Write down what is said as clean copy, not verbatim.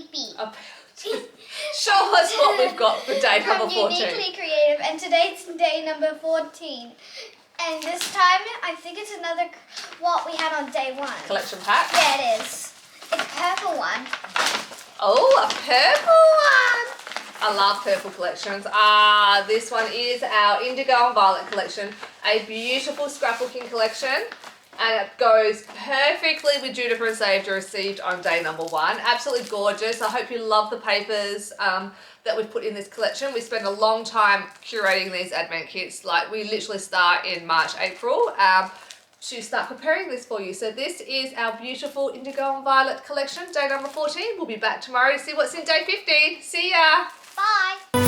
peepee. Show us what we've got for day number 14. Uniquely Creative, and today's day number 14. And this time, I think it's another what we had on day 1. Collection pack? Yeah, it is. It's a purple one. Oh, a purple one. I love purple collections. This one is our Indigo and Violet collection. A beautiful scrapbooking collection. And it goes perfectly with Juniper and Saved received on day number 1. Absolutely gorgeous. I hope you love the papers that we've put in this collection. We spend a long time curating these advent kits. Like, we literally start in March, April to start preparing this for you. So this is our beautiful Indigo and Violet collection, day number 14. We'll be back tomorrow to see what's in day 15. See ya. Bye.